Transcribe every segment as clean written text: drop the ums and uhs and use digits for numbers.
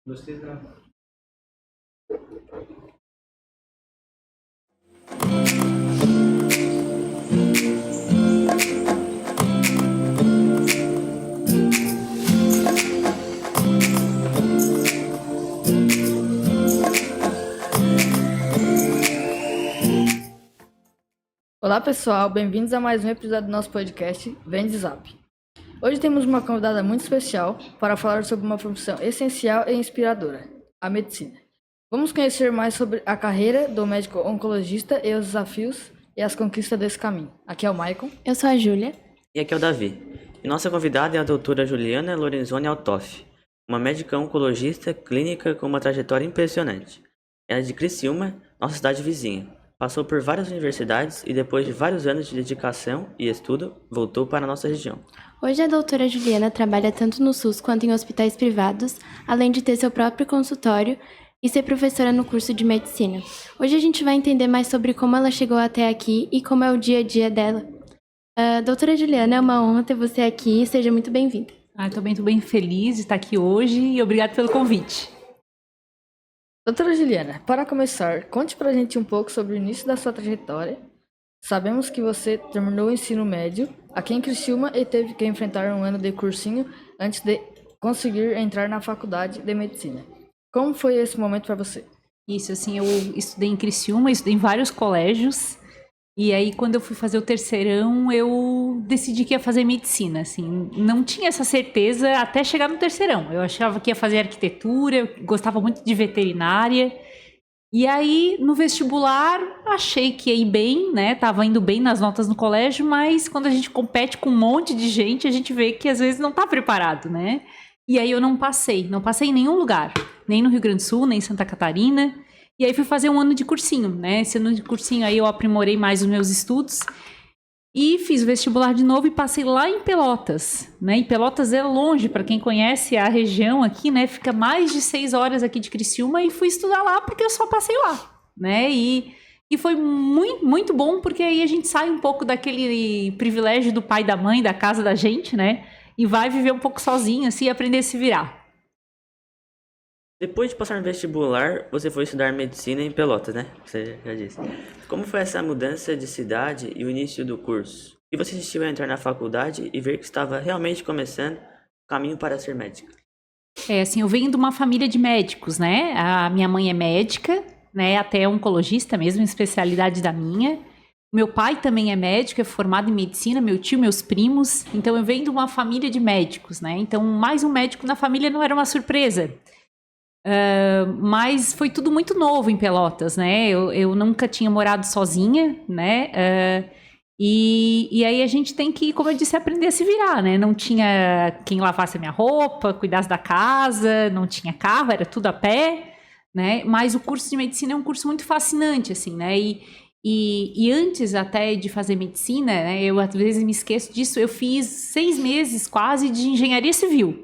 Dois, três, grava. Olá pessoal, bem-vindos a mais um episódio do nosso podcast Vem de Zap. Hoje temos uma convidada muito especial para falar sobre uma profissão essencial e inspiradora, a medicina. Vamos conhecer mais sobre a carreira do médico oncologista e os desafios e as conquistas desse caminho. Aqui é o Maicon. Eu sou a Júlia. E aqui é o Davi. E nossa convidada é a doutora Juliana Lorenzoni Altoff, uma médica oncologista clínica com uma trajetória impressionante. Ela é de Criciúma, nossa cidade vizinha. Passou por várias universidades e depois de vários anos de dedicação e estudo, voltou para a nossa região. Hoje a doutora Juliana trabalha tanto no SUS quanto em hospitais privados, além de ter seu próprio consultório e ser professora no curso de medicina. Hoje a gente vai entender mais sobre como ela chegou até aqui e como é o dia a dia dela. Doutora Juliana, é uma honra ter você aqui, seja muito bem-vinda. Estou bem feliz de estar aqui hoje e obrigada pelo convite. Doutora Juliana, para começar, conte pra gente um pouco sobre o início da sua trajetória. Sabemos que você terminou o ensino médio aqui em Criciúma e teve que enfrentar um ano de cursinho antes de conseguir entrar na faculdade de medicina. Como foi esse momento para você? Isso, assim, eu estudei em Criciúma, estudei em vários colégios. E aí, quando eu fui fazer o terceirão, eu decidi que ia fazer medicina, assim. Não tinha essa certeza até chegar no terceirão. Eu achava que ia fazer arquitetura, eu gostava muito de veterinária. E aí, no vestibular, achei que ia ir bem, né? Tava indo bem nas notas no colégio, mas quando a gente compete com um monte de gente, a gente vê que às vezes não tá preparado, né? E aí eu não passei em nenhum lugar. Nem no Rio Grande do Sul, nem em Santa Catarina. E aí fui fazer um ano de cursinho, né? Esse ano de cursinho aí eu aprimorei mais os meus estudos e fiz o vestibular de novo e passei lá em Pelotas, né? E Pelotas é longe, para quem conhece a região aqui, né? Fica mais de 6 horas aqui de Criciúma e fui estudar lá porque eu só passei lá, né? E foi muito, muito bom porque aí a gente sai um pouco daquele privilégio do pai e da mãe, da casa da gente, né? E vai viver um pouco sozinho, assim, e aprender a se virar. Depois de passar no vestibular, você foi estudar medicina em Pelotas, né? Você já disse. Como foi essa mudança de cidade e o início do curso? E você sentiu a entrar na faculdade e ver que estava realmente começando o caminho para ser médica? Assim, eu venho de uma família de médicos, né? A minha mãe é médica, né? Até oncologista mesmo, especialidade da minha. Meu pai também é médico, é formado em medicina, meu tio, meus primos. Então, eu venho de uma família de médicos, né? Então, mais um médico na família não era uma surpresa. Mas foi tudo muito novo em Pelotas, né? Eu nunca tinha morado sozinha, né? E aí a gente tem que, como eu disse, aprender a se virar, né? Não tinha quem lavasse a minha roupa, cuidasse da casa, não tinha carro, era tudo a pé, né? Mas o curso de medicina é um curso muito fascinante, assim, né? E antes até de fazer medicina, né? Eu às vezes me esqueço disso, eu fiz 6 meses quase de engenharia civil.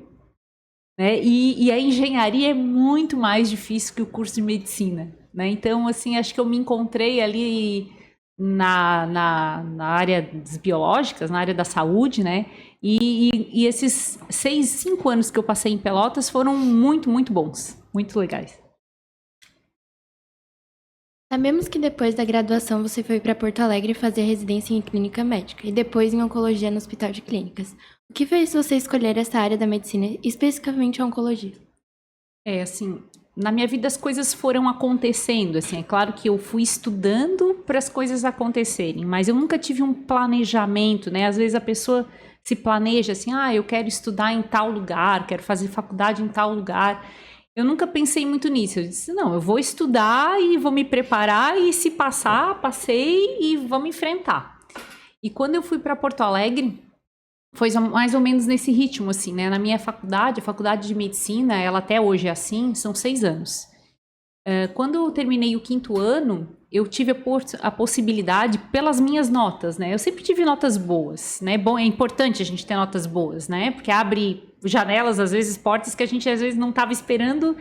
Né? E a engenharia é muito mais difícil que o curso de medicina, né? Então, assim, acho que eu me encontrei ali na área das biológicas, na área da saúde, né? E esses 5 anos que eu passei em Pelotas foram muito, muito bons, muito legais. Sabemos que depois da graduação você foi para Porto Alegre fazer residência em clínica médica e depois em oncologia no Hospital de Clínicas. O que fez você escolher essa área da medicina, especificamente a oncologia? Assim, na minha vida as coisas foram acontecendo, assim, é claro que eu fui estudando para as coisas acontecerem, mas eu nunca tive um planejamento, né? Às vezes a pessoa se planeja assim, eu quero estudar em tal lugar, quero fazer faculdade em tal lugar. Eu nunca pensei muito nisso. Eu disse, não, eu vou estudar e vou me preparar e se passar, passei e vamos enfrentar. E quando eu fui para Porto Alegre, foi mais ou menos nesse ritmo, assim, né? Na minha faculdade, a faculdade de medicina, ela até hoje é assim, são 6 anos. Quando eu terminei o 5º ano, eu tive a possibilidade, pelas minhas notas, né? Eu sempre tive notas boas, né? Bom, é importante a gente ter notas boas, né? Porque abre janelas, às vezes, portas que a gente, às vezes, não estava esperando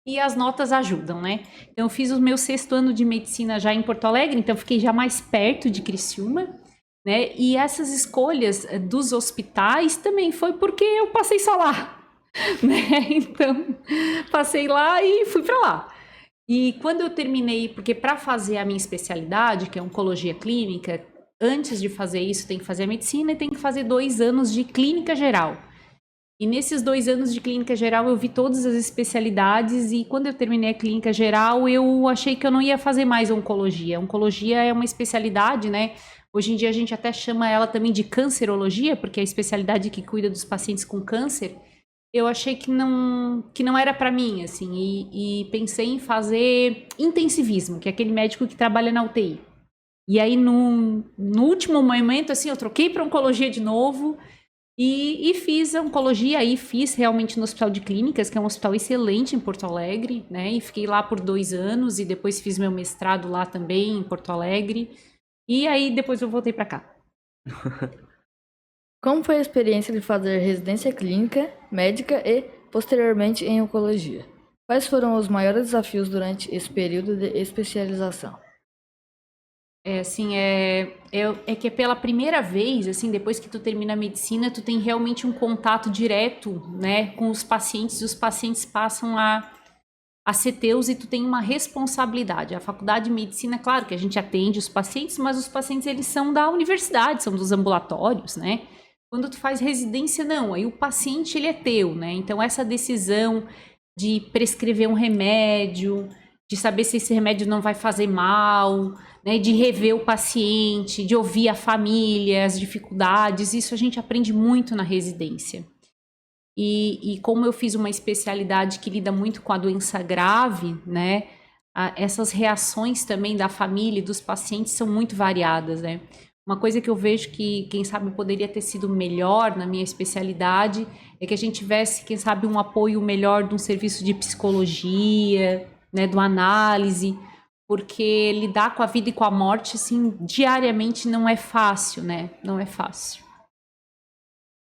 e as notas ajudam, né? Então, eu fiz o meu 6º ano de medicina já em Porto Alegre, então fiquei já mais perto de Criciúma, né? E essas escolhas dos hospitais também foi porque eu passei só lá. né? Então, passei lá e fui para lá. E quando eu terminei, porque para fazer a minha especialidade, que é oncologia clínica, antes de fazer isso tem que fazer a medicina e tem que fazer 2 anos de clínica geral. E nesses 2 anos de clínica geral eu vi todas as especialidades e quando eu terminei a clínica geral eu achei que eu não ia fazer mais oncologia. Oncologia é uma especialidade, né? Hoje em dia a gente até chama ela também de cancerologia, porque é a especialidade que cuida dos pacientes com câncer. Eu achei que não era para mim, assim, e pensei em fazer intensivismo, que é aquele médico que trabalha na UTI. E aí, no último momento, assim, eu troquei para oncologia de novo e fiz a oncologia. Aí fiz realmente no Hospital de Clínicas, que é um hospital excelente em Porto Alegre, né? E fiquei lá por 2 anos e depois fiz meu mestrado lá também em Porto Alegre. E aí, depois eu voltei para cá. Como foi a experiência de fazer residência clínica, médica e, posteriormente, em oncologia? Quais foram os maiores desafios durante esse período de especialização? É que pela primeira vez, assim, depois que tu termina a medicina, tu tem realmente um contato direto, né, com os pacientes, e os pacientes passam a ser teus e tu tem uma responsabilidade. A faculdade de medicina, claro que a gente atende os pacientes, mas os pacientes, eles são da universidade, são dos ambulatórios, né? Quando tu faz residência, não, aí o paciente, ele é teu, né? Então, essa decisão de prescrever um remédio, de saber se esse remédio não vai fazer mal, né, de rever o paciente, de ouvir a família, as dificuldades, isso a gente aprende muito na residência. E como eu fiz uma especialidade que lida muito com a doença grave, né, essas reações também da família e dos pacientes são muito variadas, né? Uma coisa que eu vejo que, quem sabe, poderia ter sido melhor na minha especialidade é que a gente tivesse, quem sabe, um apoio melhor de um serviço de psicologia, né, de uma análise, porque lidar com a vida e com a morte, assim, diariamente não é fácil, né? Não é fácil.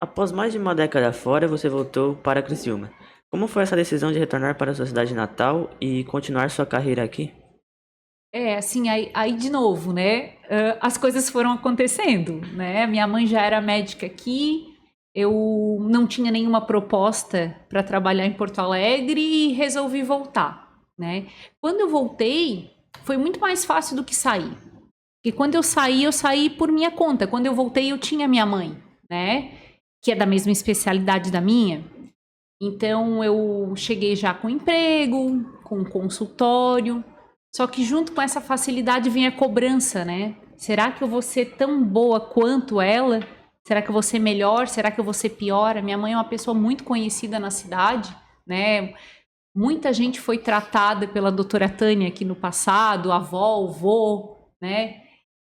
Após mais de uma década fora, você voltou para Criciúma. Como foi essa decisão de retornar para a sua cidade natal e continuar sua carreira aqui? Assim, aí de novo, né? As coisas foram acontecendo, né? Minha mãe já era médica aqui, eu não tinha nenhuma proposta para trabalhar em Porto Alegre e resolvi voltar, né? Quando eu voltei, foi muito mais fácil do que sair. Porque quando eu saí por minha conta. Quando eu voltei, eu tinha minha mãe, né? Que é da mesma especialidade da minha. Então, eu cheguei já com emprego, com consultório. Só que junto com essa facilidade vem a cobrança, né? Será que eu vou ser tão boa quanto ela? Será que eu vou ser melhor? Será que eu vou ser pior? A minha mãe é uma pessoa muito conhecida na cidade, né? Muita gente foi tratada pela doutora Tânia aqui no passado, a avó, o vô, né?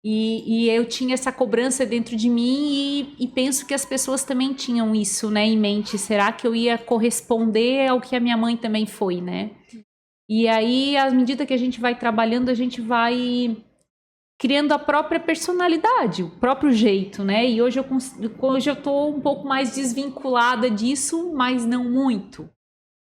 E eu tinha essa cobrança dentro de mim e penso que as pessoas também tinham isso, né, em mente. Será que eu ia corresponder ao que a minha mãe também foi, né? E aí, à medida que a gente vai trabalhando, a gente vai criando a própria personalidade, o próprio jeito, né? E hoje eu tô um pouco mais desvinculada disso, mas não muito.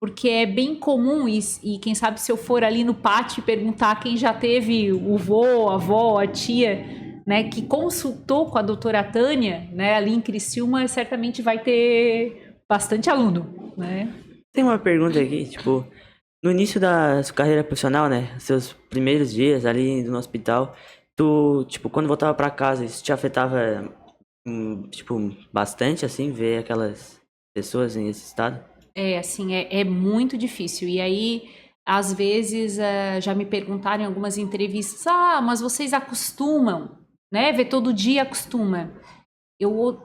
Porque é bem comum, e quem sabe se eu for ali no pátio e perguntar quem já teve o vô, a avó, a tia, né, que consultou com a doutora Tânia, né, ali em Criciúma, certamente vai ter bastante aluno, né? Tem uma pergunta aqui, tipo, no início da sua carreira profissional, né, seus primeiros dias ali no hospital, tu, tipo, quando voltava pra casa, isso te afetava, tipo, bastante, assim, ver aquelas pessoas nesse estado? Assim, é muito difícil. E aí, às vezes, já me perguntaram em algumas entrevistas, mas vocês acostumam, né? Ver todo dia acostuma. Eu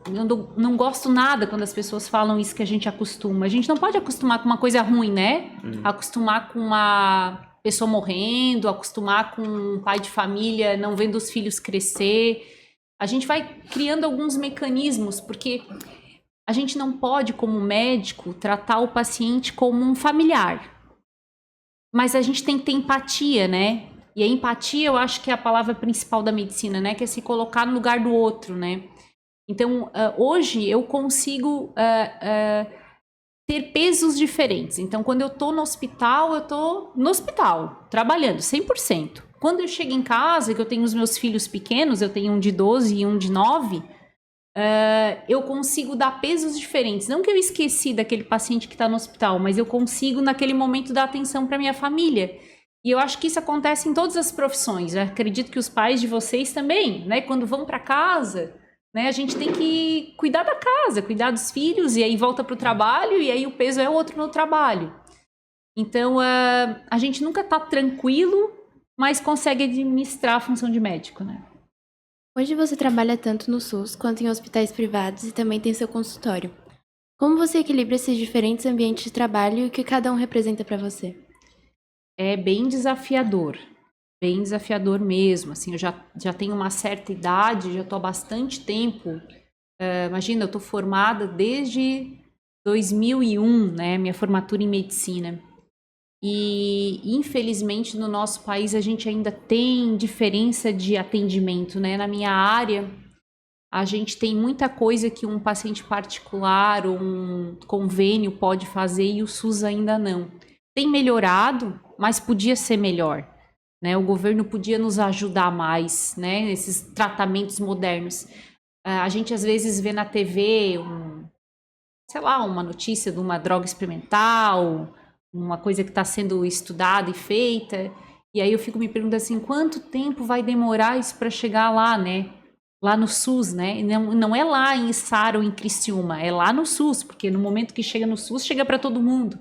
não gosto nada quando as pessoas falam isso que a gente acostuma. A gente não pode acostumar com uma coisa ruim, né? Acostumar com uma pessoa morrendo, acostumar com um pai de família não vendo os filhos crescer. A gente vai criando alguns mecanismos, porque a gente não pode, como médico, tratar o paciente como um familiar. Mas a gente tem que ter empatia, né? E a empatia, eu acho que é a palavra principal da medicina, né? Que é se colocar no lugar do outro, né? Então, hoje eu consigo ter pesos diferentes. Então, quando eu tô no hospital, eu tô no hospital, trabalhando 100%. Quando eu chego em casa, que eu tenho os meus filhos pequenos, eu tenho um de 12 e um de 9, eu consigo dar pesos diferentes. Não que eu esqueci daquele paciente que está no hospital, mas eu consigo, naquele momento, dar atenção para minha família. E eu acho que isso acontece em todas as profissões. Eu acredito que os pais de vocês também, né? Quando vão para casa, né? A gente tem que cuidar da casa, cuidar dos filhos, e aí volta para o trabalho, e aí o peso é outro no trabalho. Então, a gente nunca está tranquilo, mas consegue administrar a função de médico, né? Hoje você trabalha tanto no SUS quanto em hospitais privados e também tem seu consultório. Como você equilibra esses diferentes ambientes de trabalho e o que cada um representa para você? É bem desafiador mesmo, assim, eu já tenho uma certa idade, já estou há bastante tempo, imagina, eu estou formada desde 2001, né, minha formatura em medicina, e infelizmente no nosso país a gente ainda tem diferença de atendimento, né, na minha área a gente tem muita coisa que um paciente particular ou um convênio pode fazer e o SUS ainda não. Tem melhorado, mas podia ser melhor, né? O governo podia nos ajudar mais, né? Nesses tratamentos modernos. A gente às vezes vê na TV, uma notícia de uma droga experimental, uma coisa que está sendo estudada e feita, e aí eu fico me perguntando assim, quanto tempo vai demorar isso para chegar lá, né? Lá no SUS, né? Não é lá em Içara ou em Criciúma, é lá no SUS, porque no momento que chega no SUS, chega para todo mundo.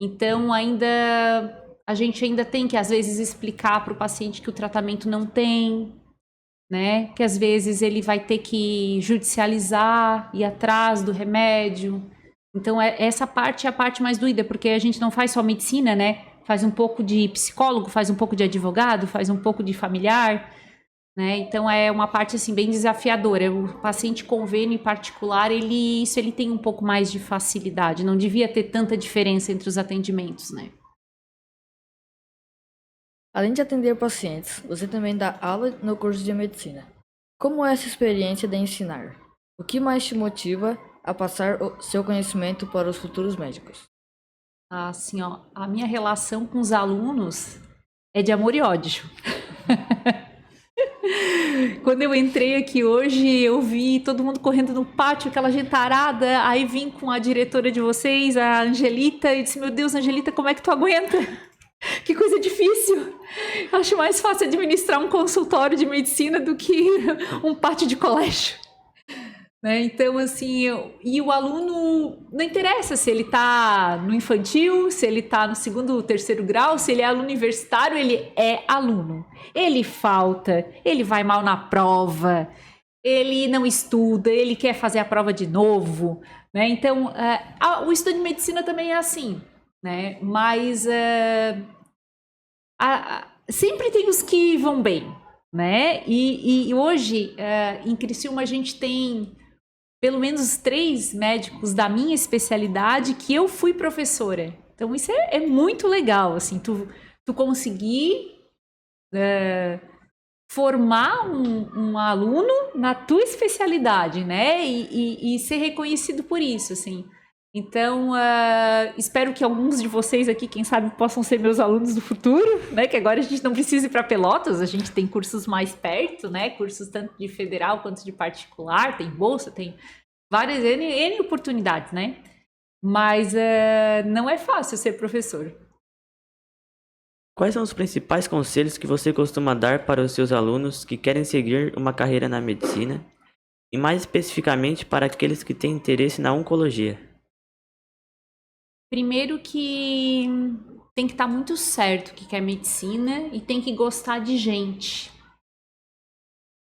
Então, a gente ainda tem que, às vezes, explicar para o paciente que o tratamento não tem, né? Que, às vezes, ele vai ter que judicializar, ir atrás do remédio. Então, essa parte é a parte mais doída, porque a gente não faz só medicina, né? Faz um pouco de psicólogo, faz um pouco de advogado, faz um pouco de familiar, né? Então, é uma parte, assim, bem desafiadora. O paciente convênio em particular, ele tem um pouco mais de facilidade. Não devia ter tanta diferença entre os atendimentos, né? Além de atender pacientes, você também dá aula no curso de medicina. Como é essa experiência de ensinar? O que mais te motiva a passar o seu conhecimento para os futuros médicos? Assim, ó, a minha relação com os alunos é de amor e ódio. Quando eu entrei aqui hoje, eu vi todo mundo correndo no pátio, aquela gentarada, aí vim com a diretora de vocês, a Angelita, e disse, meu Deus, Angelita, como é que tu aguenta? Que coisa difícil. Acho mais fácil administrar um consultório de medicina do que um pátio de colégio. Né? Então, assim, e o aluno, não interessa se ele está no infantil, se ele está no segundo, terceiro grau, se ele é aluno universitário, ele é aluno. Ele falta, ele vai mal na prova, ele não estuda, ele quer fazer a prova de novo, né? Então, o estudo de medicina também é assim, né? Mas sempre tem os que vão bem, né? E hoje, em Criciúma, a gente tem pelo menos 3 médicos da minha especialidade que eu fui professora. Então, isso é muito legal, assim, tu conseguir formar um aluno na tua especialidade, né? E ser reconhecido por isso, assim. Então, espero que alguns de vocês aqui, quem sabe, possam ser meus alunos do futuro, né? Que agora a gente não precisa ir para Pelotas, a gente tem cursos mais perto, né? Cursos tanto de federal quanto de particular, tem bolsa, tem várias N oportunidades, né? Mas não é fácil ser professor. Quais são os principais conselhos que você costuma dar para os seus alunos que querem seguir uma carreira na medicina, e mais especificamente para aqueles que têm interesse na oncologia? Primeiro que tem que estar muito certo o que é medicina e tem que gostar de gente.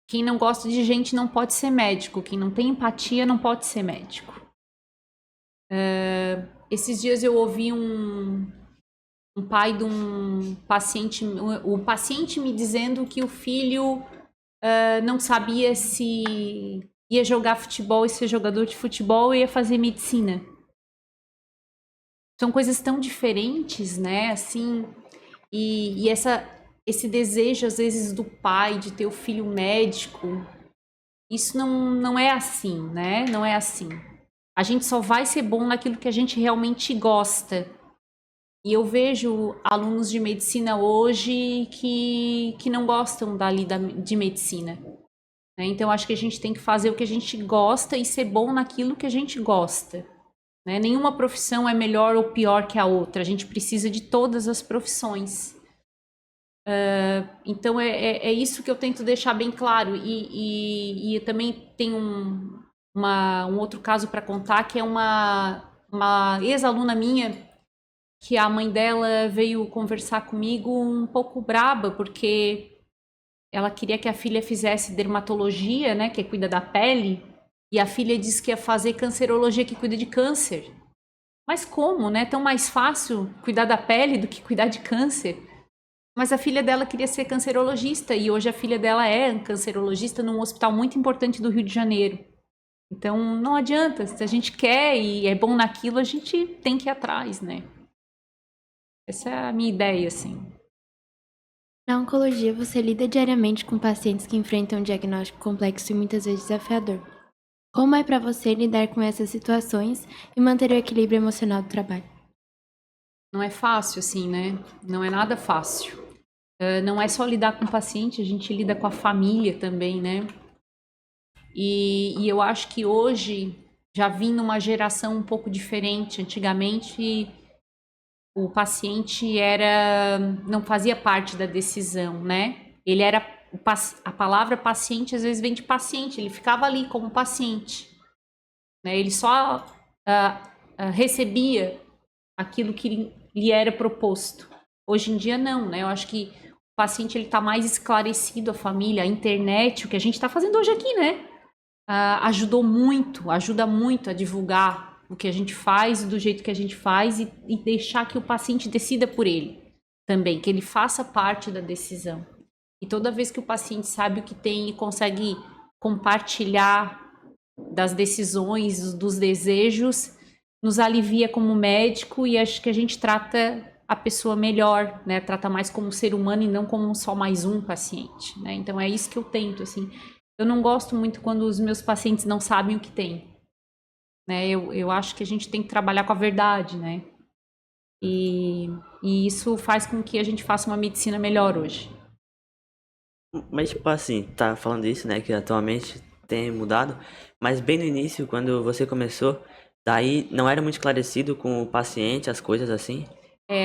Quem não gosta de gente não pode ser médico. Quem não tem empatia não pode ser médico. Esses dias eu ouvi um pai de um paciente, o paciente me dizendo que o filho não sabia se ia jogar futebol e ser jogador de futebol ou ia fazer medicina. São coisas tão diferentes, né? Assim, e esse desejo, às vezes, do pai de ter o filho médico, isso não é assim, né? Não é assim. A gente só vai ser bom naquilo que a gente realmente gosta. E eu vejo alunos de medicina hoje que não gostam de medicina. né? Então, acho que a gente tem que fazer o que a gente gosta e ser bom naquilo que a gente gosta, né? Nenhuma profissão é melhor ou pior que a outra. A gente precisa de todas as profissões. Então, é isso que eu tento deixar bem claro. E eu também tenho um outro caso para contar, que é uma ex-aluna minha, que a mãe dela veio conversar comigo um pouco braba, porque ela queria que a filha fizesse dermatologia, né, que cuida da pele, e a filha disse que ia fazer cancerologia, que cuida de câncer. Mas como, né? Tão mais fácil cuidar da pele do que cuidar de câncer. Mas a filha dela queria ser cancerologista, e hoje a filha dela é cancerologista num hospital muito importante do Rio de Janeiro. Então, não adianta, se a gente quer e é bom naquilo, a gente tem que ir atrás, né? Essa é a minha ideia, assim. Na oncologia, você lida diariamente com pacientes que enfrentam um diagnóstico complexo e muitas vezes desafiador. Como é para você lidar com essas situações e manter o equilíbrio emocional do trabalho? Não é fácil, assim, né? Não é nada fácil. Não é só lidar com o paciente, a gente lida com a família também, né? E eu acho que hoje já vim numa geração um pouco diferente. Antigamente, o paciente não fazia parte da decisão, né? Ele era a palavra paciente às vezes vem de paciente, ele ficava ali como paciente, né? Ele só recebia aquilo que lhe era proposto. Hoje em dia não, né? Eu acho que o paciente ele está mais esclarecido, a família, a internet, o que a gente está fazendo hoje aqui, né? Ajuda muito a divulgar o que a gente faz, do jeito que a gente faz e deixar que o paciente decida por ele também, que ele faça parte da decisão. E toda vez que o paciente sabe o que tem e consegue compartilhar das decisões, dos desejos, nos alivia como médico e acho que a gente trata a pessoa melhor, né? Trata mais como ser humano e não como só mais um paciente, né? Então é isso que eu tento, assim. Eu não gosto muito quando os meus pacientes não sabem o que tem, né? Eu acho que a gente tem que trabalhar com a verdade, né? E isso faz com que a gente faça uma medicina melhor hoje. Mas, tipo assim, tá falando isso, né? Que atualmente tem mudado. Mas bem no início, quando você começou, daí não era muito esclarecido com o paciente, as coisas assim?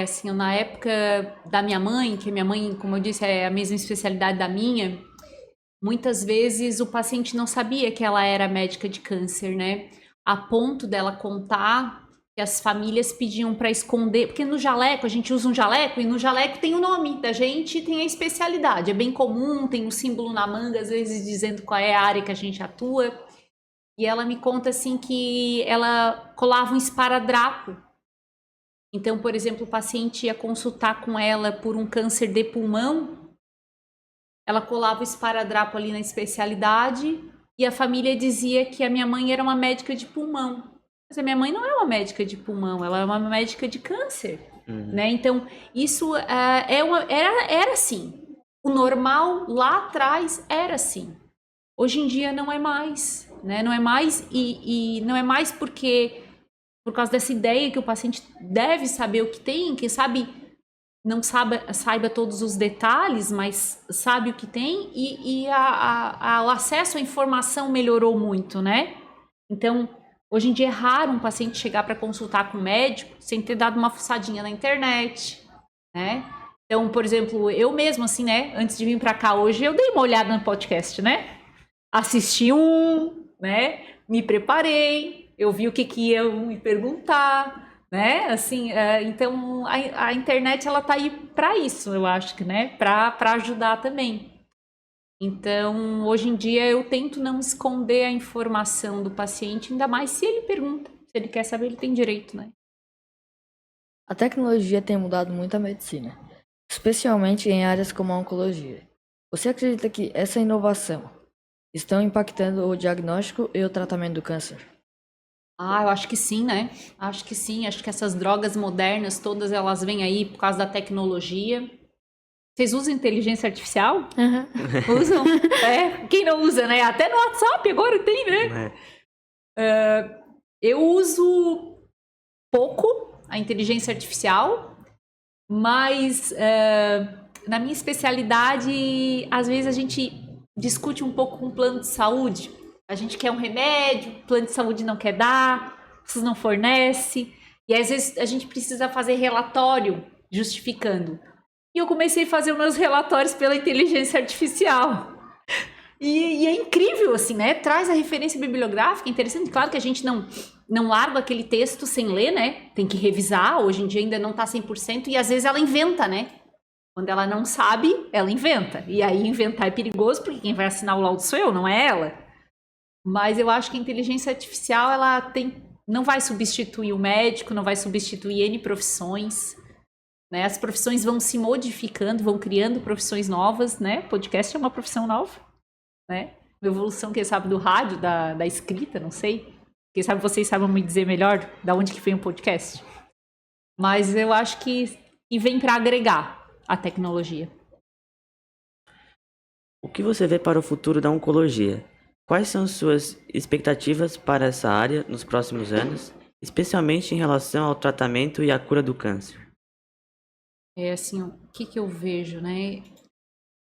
Assim, na época da minha mãe, que minha mãe, como eu disse, é a mesma especialidade da minha, muitas vezes o paciente não sabia que ela era médica de câncer, né? A ponto dela contar que as famílias pediam para esconder, porque no jaleco, a gente usa um jaleco e no jaleco tem o nome da gente e tem a especialidade. É bem comum, tem um símbolo na manga, às vezes dizendo qual é a área que a gente atua. E ela me conta assim que ela colava um esparadrapo. Então, por exemplo, o paciente ia consultar com ela por um câncer de pulmão, ela colava o esparadrapo ali na especialidade e a família dizia que a minha mãe era uma médica de pulmão. Mas a minha mãe não é uma médica de pulmão, ela é uma médica de câncer, né? Então, isso era assim. O normal lá atrás era assim. Hoje em dia não é mais, né? Não é mais e não é mais porque por causa dessa ideia que o paciente deve saber o que tem, quem sabe não saiba todos os detalhes, mas sabe o que tem e o acesso à informação melhorou muito, né? Então, hoje em dia é raro um paciente chegar para consultar com um médico sem ter dado uma fuçadinha na internet, né? Então, por exemplo, eu mesmo, assim, né? Antes de vir para cá hoje, eu dei uma olhada no podcast, né? Assisti né? Me preparei, eu vi o que iam me perguntar, né? Assim, então a internet ela tá aí para isso, eu acho que, né? Para ajudar também. Então, hoje em dia eu tento não esconder a informação do paciente, ainda mais se ele pergunta, se ele quer saber, ele tem direito, né? A tecnologia tem mudado muito a medicina, especialmente em áreas como a oncologia. Você acredita que essa inovação estão impactando o diagnóstico e o tratamento do câncer? Eu acho que sim, né? Acho que sim. Acho que essas drogas modernas, todas elas vêm aí por causa da tecnologia. Vocês usam inteligência artificial? Uhum. Usam? Quem não usa, né? Até no WhatsApp agora tem, né? Eu uso pouco a inteligência artificial, mas na minha especialidade, às vezes a gente discute um pouco com o plano de saúde. A gente quer um remédio, o plano de saúde não quer dar, vocês não fornece. E às vezes a gente precisa fazer relatório justificando. E eu comecei a fazer os meus relatórios pela inteligência artificial. E é incrível, assim, né? Traz a referência bibliográfica, interessante. Claro que a gente não larga aquele texto sem ler, né? Tem que revisar, hoje em dia ainda não tá 100%, e às vezes ela inventa, né? Quando ela não sabe, ela inventa. E aí inventar é perigoso, porque quem vai assinar o laudo sou eu, não é ela. Mas eu acho que a inteligência artificial, não vai substituir o médico, não vai substituir N profissões, né? As profissões vão se modificando, vão criando profissões novas, né? Podcast é uma profissão nova, né? Uma evolução, quem sabe, do rádio, da escrita, não sei. Quem sabe vocês sabem me dizer melhor da onde que vem o podcast. Mas eu acho que vem para agregar a tecnologia. O que você vê para o futuro da oncologia? Quais são suas expectativas para essa área nos próximos anos, especialmente em relação ao tratamento e à cura do câncer? É assim, o que eu vejo, né?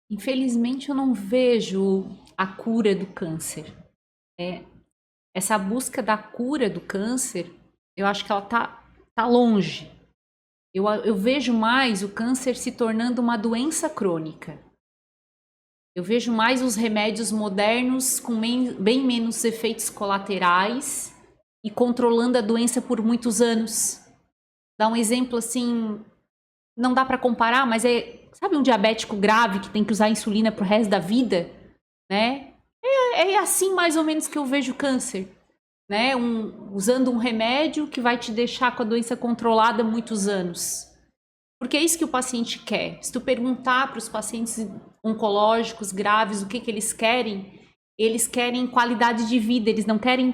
Infelizmente eu não vejo a cura do câncer. Essa busca da cura do câncer, eu acho que ela tá longe. Eu vejo mais o câncer se tornando uma doença crônica. Eu vejo mais os remédios modernos com bem menos efeitos colaterais e controlando a doença por muitos anos. Dá um exemplo assim, não dá para comparar, mas sabe um diabético grave que tem que usar insulina pro resto da vida, né? É assim mais ou menos que eu vejo o câncer, né? Usando um remédio que vai te deixar com a doença controlada muitos anos. Porque é isso que o paciente quer. Se tu perguntar para os pacientes oncológicos graves o que eles querem qualidade de vida, eles não querem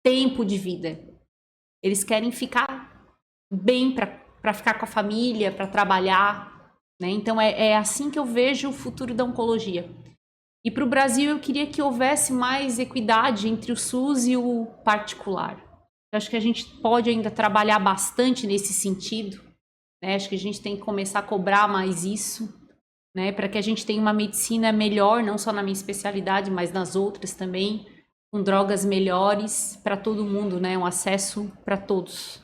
tempo de vida. Eles querem ficar bem para ficar com a família, para trabalhar, né? Então é assim que eu vejo o futuro da oncologia. E para o Brasil eu queria que houvesse mais equidade entre o SUS e o particular. Eu acho que a gente pode ainda trabalhar bastante nesse sentido, né? Acho que a gente tem que começar a cobrar mais isso, né? Para que a gente tenha uma medicina melhor, não só na minha especialidade, mas nas outras também, com drogas melhores para todo mundo, né? Um acesso para todos.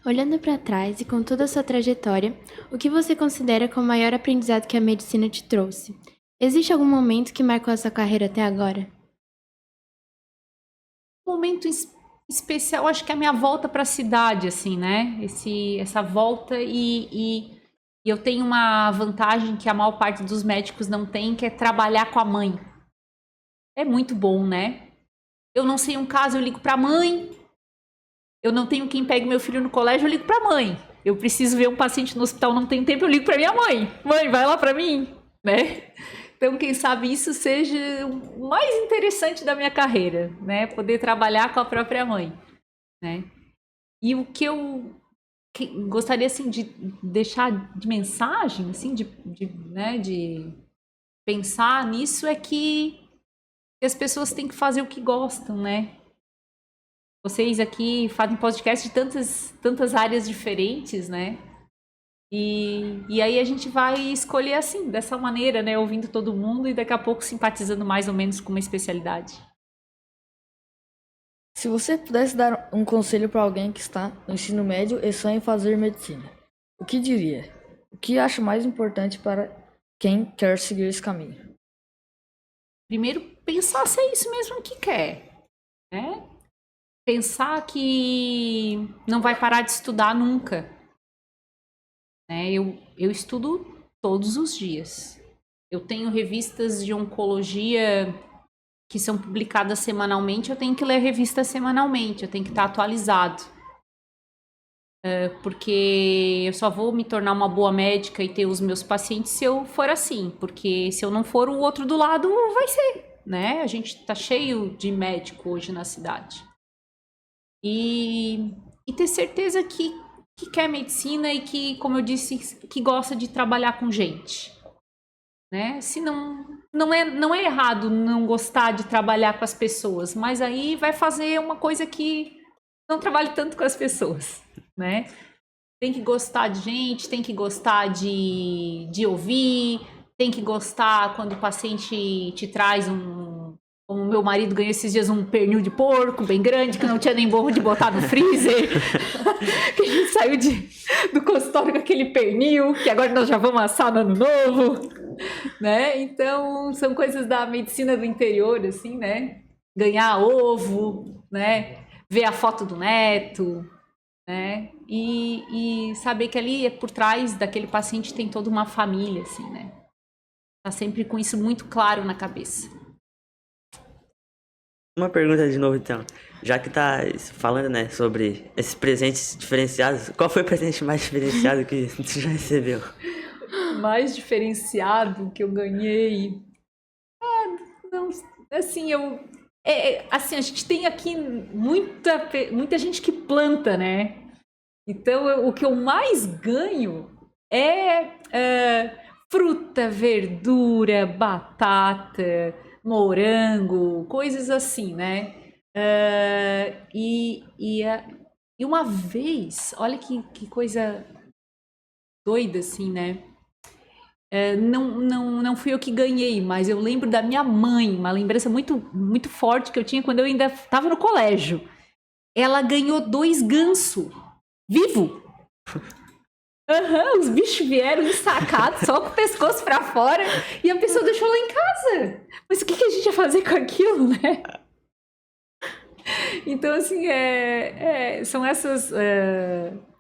Olhando para trás e com toda a sua trajetória, o que você considera como o maior aprendizado que a medicina te trouxe? Existe algum momento que marcou a sua carreira até agora? Um momento especial, acho que é a minha volta para a cidade, assim, né? Essa volta e eu tenho uma vantagem que a maior parte dos médicos não tem, que é trabalhar com a mãe. É muito bom, né? Eu não sei um caso, eu ligo para a mãe. Eu não tenho quem pegue meu filho no colégio, eu ligo para a mãe. Eu preciso ver um paciente no hospital, não tenho tempo, eu ligo para minha mãe. Mãe, vai lá para mim, né? Então, quem sabe isso seja o mais interessante da minha carreira, né? Poder trabalhar com a própria mãe, né? E o que eu gostaria, assim, de deixar de mensagem, assim, de pensar nisso é que as pessoas têm que fazer o que gostam, né? Vocês aqui fazem podcast de tantas áreas diferentes, né? E aí a gente vai escolher assim, dessa maneira, né? Ouvindo todo mundo e daqui a pouco simpatizando mais ou menos com uma especialidade. Se você pudesse dar um conselho para alguém que está no ensino médio e sonha em fazer medicina, o que diria? O que acha mais importante para quem quer seguir esse caminho? Primeiro, pensar se é isso mesmo que quer, né? Pensar que não vai parar de estudar nunca. Né? Eu estudo todos os dias. Eu tenho revistas de oncologia que são publicadas semanalmente, eu tenho que ler a revista semanalmente, eu tenho que estar atualizado. Porque eu só vou me tornar uma boa médica e ter os meus pacientes se eu for assim, porque se eu não for, o outro do lado vai ser, né? A gente tá cheio de médico hoje na cidade. E ter certeza que quer medicina e que, como eu disse, que gosta de trabalhar com gente, né? Se não é errado não gostar de trabalhar com as pessoas, mas aí vai fazer uma coisa que não trabalhe tanto com as pessoas, né? Tem que gostar de gente, tem que gostar de ouvir, tem que gostar quando o paciente te traz como meu marido ganhou esses dias um pernil de porco bem grande, que não tinha nem borro de botar no freezer. Que a gente saiu do consultório com aquele pernil, que agora nós já vamos assar no ano novo. Né? Então, são coisas da medicina do interior, assim, né? Ganhar ovo, né? Ver a foto do neto, né? E saber que ali por trás daquele paciente tem toda uma família, assim, né? Tá sempre com isso muito claro na cabeça. Uma pergunta de novo, então. Já que tá falando, né, sobre esses presentes diferenciados, qual foi o presente mais diferenciado que você já recebeu? Mais diferenciado que eu ganhei? Não, assim, assim, a gente tem aqui muita gente que planta, né? Então, o que eu mais ganho é fruta, verdura, batata, morango, coisas assim, né? E uma vez, olha que coisa doida, assim, né? Não fui eu que ganhei, mas eu lembro da minha mãe, uma lembrança muito, muito forte que eu tinha quando eu ainda estava no colégio. Ela ganhou 2 gansos vivo. Os bichos vieram ensacados, só com o pescoço pra fora, e a pessoa deixou lá em casa. Mas o que a gente ia fazer com aquilo, né? Então, assim, são essas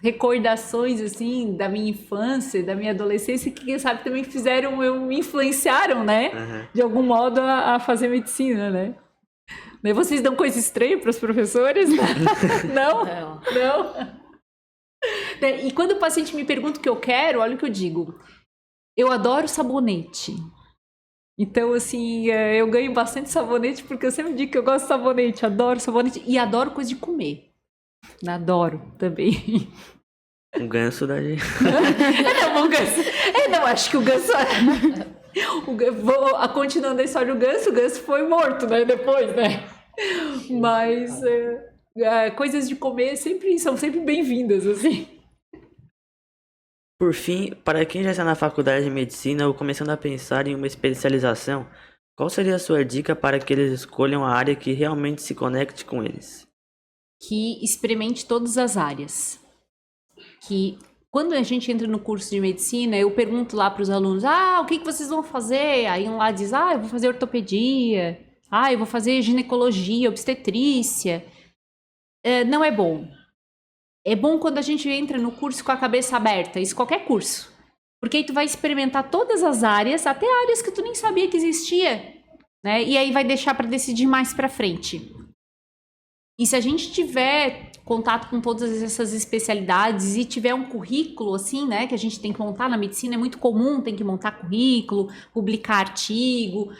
recordações, assim, da minha infância, da minha adolescência, que, quem sabe, também me influenciaram, né? Uhum. De algum modo, a fazer medicina, né? Vocês dão coisa estranha para os professores? Não? Não? E quando o paciente me pergunta o que eu quero, olha o que eu digo. Eu adoro sabonete. Então, assim, eu ganho bastante sabonete porque eu sempre digo que eu gosto de sabonete, adoro sabonete e adoro coisa de comer. Adoro também. Um ganso da gente. Um ganso. Não, acho que o ganso... Continuando a história do ganso, o ganso foi morto, né? Depois, né? Mas coisas de comer são sempre bem-vindas, assim. Por fim, para quem já está na faculdade de medicina ou começando a pensar em uma especialização, qual seria a sua dica para que eles escolham a área que realmente se conecte com eles? Que experimente todas as áreas. Que quando a gente entra no curso de medicina, eu pergunto lá para os alunos, o que vocês vão fazer? Aí um lá diz, eu vou fazer ortopedia, eu vou fazer ginecologia, obstetrícia. Não é bom. É bom quando a gente entra no curso com a cabeça aberta, isso qualquer curso. Porque aí tu vai experimentar todas as áreas, até áreas que tu nem sabia que existia, né? E aí vai deixar para decidir mais para frente. E se a gente tiver contato com todas essas especialidades e tiver um currículo, assim, né, que a gente tem que montar na medicina, é muito comum, tem que montar currículo, publicar artigo,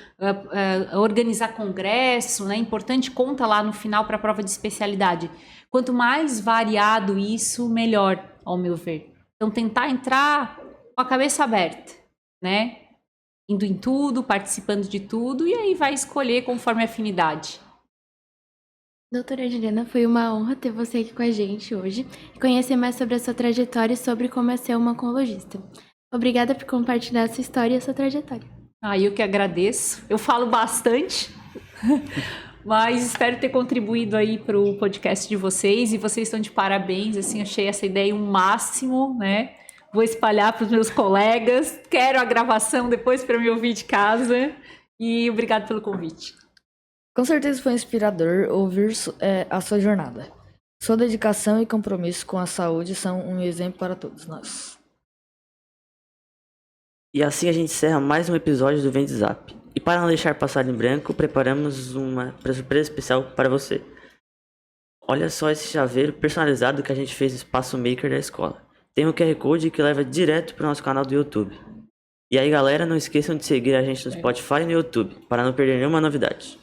organizar congresso, né, importante, conta lá no final para a prova de especialidade. Quanto mais variado isso, melhor, ao meu ver. Então, tentar entrar com a cabeça aberta, né, indo em tudo, participando de tudo, e aí vai escolher conforme a afinidade. Doutora Juliana, foi uma honra ter você aqui com a gente hoje e conhecer mais sobre a sua trajetória e sobre como é ser uma oncologista. Obrigada por compartilhar a sua história e a sua trajetória. Eu que agradeço. Eu falo bastante, mas espero ter contribuído aí para o podcast de vocês e vocês estão de parabéns, assim, achei essa ideia um máximo, né? Vou espalhar para os meus colegas, quero a gravação depois para me ouvir de casa e obrigado pelo convite. Com certeza foi inspirador ouvir a sua jornada. Sua dedicação e compromisso com a saúde são um exemplo para todos nós. E assim a gente encerra mais um episódio do Vende Zap. E para não deixar passar em branco, preparamos uma surpresa especial para você. Olha só esse chaveiro personalizado que a gente fez no Espaço Maker da escola. Tem um QR Code que leva direto para o nosso canal do YouTube. E aí galera, não esqueçam de seguir a gente no Spotify e no YouTube, para não perder nenhuma novidade.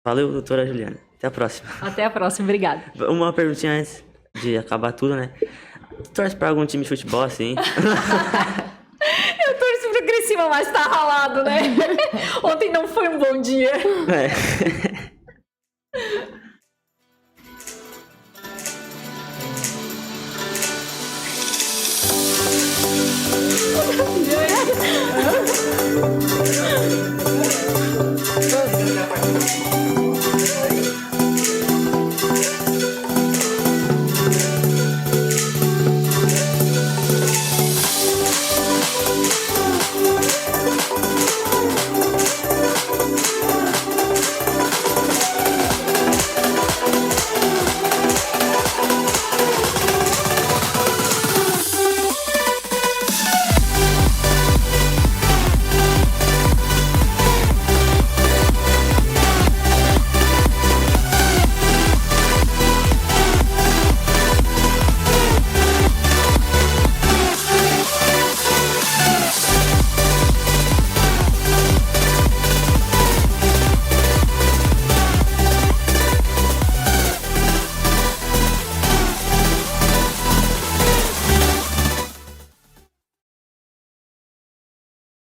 Valeu, doutora Juliana. Até a próxima. Até a próxima, obrigada. Uma perguntinha antes de acabar tudo, né? Torce pra algum time de futebol, assim? Eu torço pro Criciúma, mas tá ralado, né? Ontem não foi um bom dia. É.